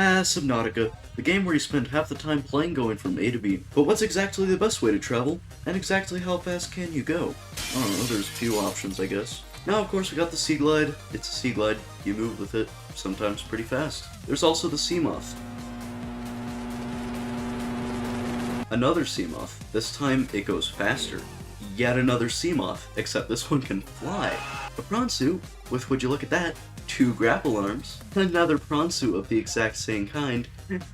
Subnautica, the game where you spend half the time playing going from A to B. But what's exactly the best way to travel? And exactly how fast can you go? I don't know, there's a few options, I guess. Now, of course, we got the Sea Glide. It's a Sea Glide. You move with it, sometimes pretty fast. There's also the Sea Moth. Another Sea Moth. This time, it goes faster. Yet another Sea Moth, except this one can fly. A prawn suit with, would you look at that, 2 grapple arms. Another prawn suit of the exact same kind,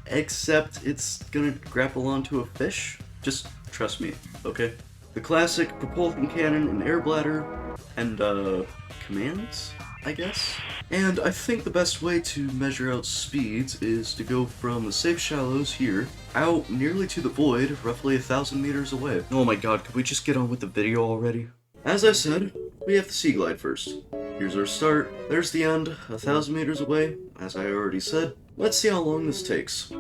except it's gonna grapple onto a fish. Just trust me, okay? The classic propulsion cannon and air bladder, and commands, I guess? And I think the best way to measure out speeds is to go from the safe shallows here, out nearly to the void, roughly 1,000 meters away. Oh my god, could we just get on with the video already? As I said, we have the Sea Glide first. Here's our start, there's the end, 1,000 meters away, as I already said. Let's see how long this takes.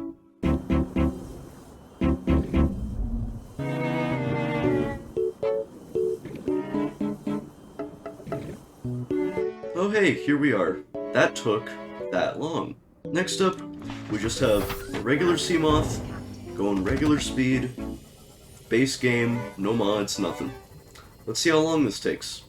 Oh hey, here we are. That took that long. Next up, we just have a regular Sea Moth, going regular speed, base game, no mods, nothing. Let's see how long this takes.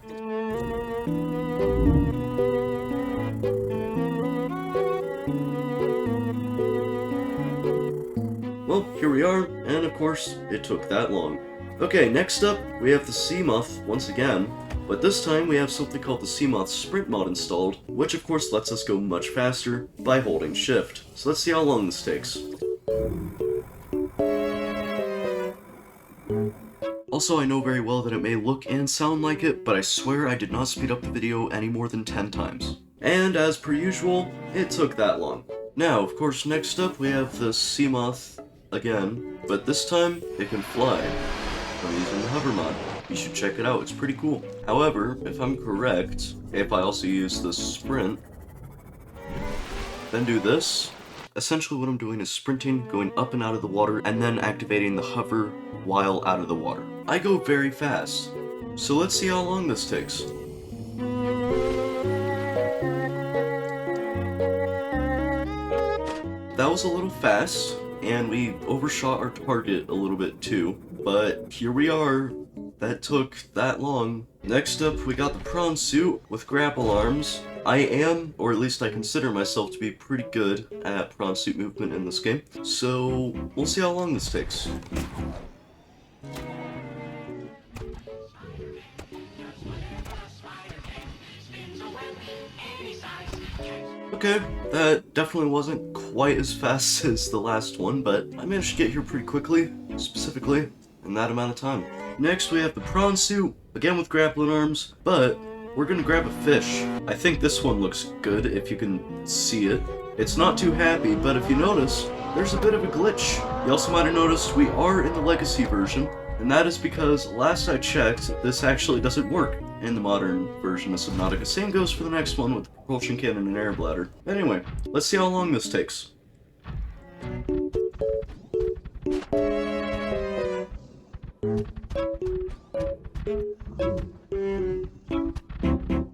Well, here we are, and of course, it took that long. Okay, next up, we have the Sea Moth once again, but this time we have something called the Sea Moth Sprint mod installed, which of course lets us go much faster by holding shift. So let's see how long this takes. Also, I know very well that it may look and sound like it, but I swear I did not speed up the video any more than 10 times. And as per usual, it took that long. Now, of course, next up we have the Sea Moth again, but this time it can fly. I'm using the hover mod. You should check it out, it's pretty cool. However, if I'm correct, if I also use the sprint, then do this, essentially what I'm doing is sprinting, going up and out of the water, and then activating the hover while out of the water. I go very fast. So let's see how long this takes. That was a little fast, and we overshot our target a little bit too, but here we are. That took that long. Next up, we got the prawn suit with grapple arms. I am, or at least I consider myself to be pretty good at prawn suit movement in this game, so we'll see how long this takes. Okay, that definitely wasn't quite as fast as the last one, but I managed to get here pretty quickly, specifically in that amount of time. Next we have the prawn suit, again with grappling arms, but we're gonna grab a fish. I think this one looks good if you can see it. It's not too happy, but if you notice, there's a bit of a glitch. You also might have noticed we are in the legacy version, and that is because last I checked, this actually doesn't work in the modern version of Subnautica. Same goes for the next one with the propulsion cannon and air bladder. Anyway, let's see how long this takes.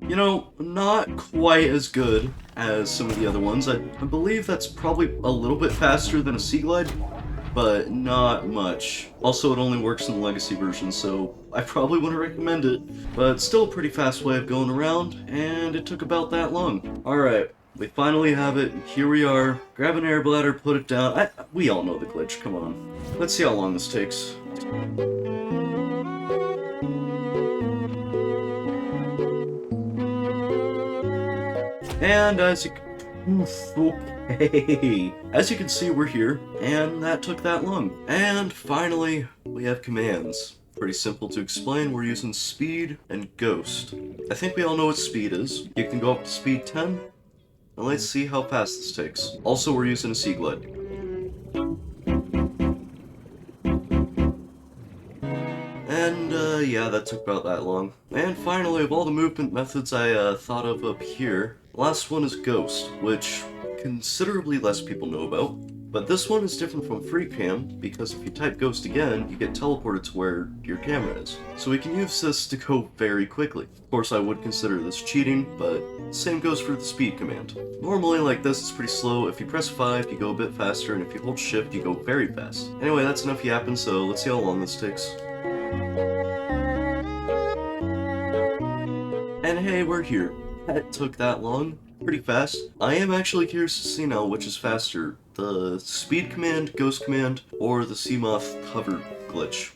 You know, not quite as good as some of the other ones. I believe that's probably a little bit faster than a Sea Glide, but not much. Also, it only works in the legacy version, so I probably wouldn't recommend it. But still a pretty fast way of going around, and it took about that long. Alright, we finally have it. Here we are. Grab an air bladder, put it down. We all know the glitch, come on. Let's see how long this takes. And as you can see, we're here, and that took that long. And finally, we have commands. Pretty simple to explain. We're using speed and ghost. I think we all know what speed is. You can go up to speed 10, and let's see how fast this takes. Also, we're using a Sea Glide. And yeah, that took about that long. And finally, of all the movement methods I thought of up here, the last one is Ghost, which considerably less people know about. But this one is different from free cam because if you type ghost again, you get teleported to where your camera is. So we can use this to go very quickly. Of course, I would consider this cheating, but same goes for the speed command. Normally like this, it's pretty slow. If you press 5, you go a bit faster, and if you hold shift, you go very fast. Anyway, that's enough yapping, so let's see how long this takes. And hey, we're here. That took that long. Pretty fast. I am actually curious to see now which is faster, the speed command, ghost command, or the Seamoth hover glitch.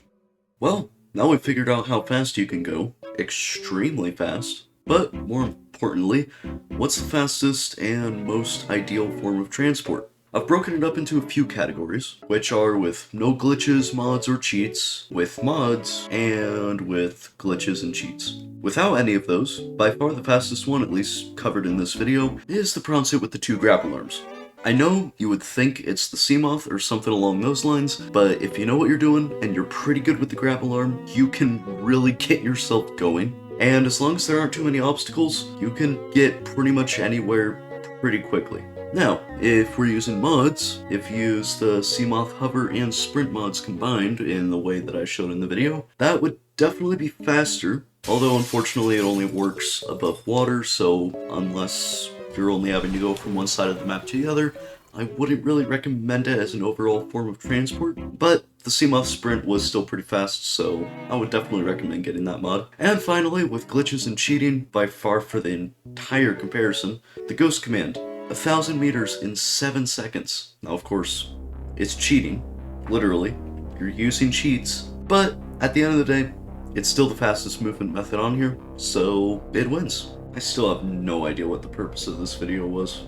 Well, now we've figured out how fast you can go. Extremely fast. But more importantly, what's the fastest and most ideal form of transport? I've broken it up into a few categories, which are with no glitches, mods, or cheats, with mods, and with glitches and cheats. Without any of those, by far the fastest one, at least covered in this video, is the prawn suit with the 2 grapple arms. I know you would think it's the Seamoth or something along those lines, but if you know what you're doing and you're pretty good with the grapple arm, you can really get yourself going. And as long as there aren't too many obstacles, you can get pretty much anywhere pretty quickly. Now, if we're using mods, if you use the Seamoth hover and sprint mods combined in the way that I showed in the video, that would definitely be faster, although unfortunately it only works above water, so unless you're only having to go from one side of the map to the other, I wouldn't really recommend it as an overall form of transport, but the Seamoth sprint was still pretty fast, so I would definitely recommend getting that mod. And finally, with glitches and cheating, by far for the entire comparison, the ghost command. 1,000 meters in 7 seconds. Now, of course, it's cheating. Literally. You're using cheats. But, at the end of the day, it's still the fastest movement method on here, so it wins. I still have no idea what the purpose of this video was.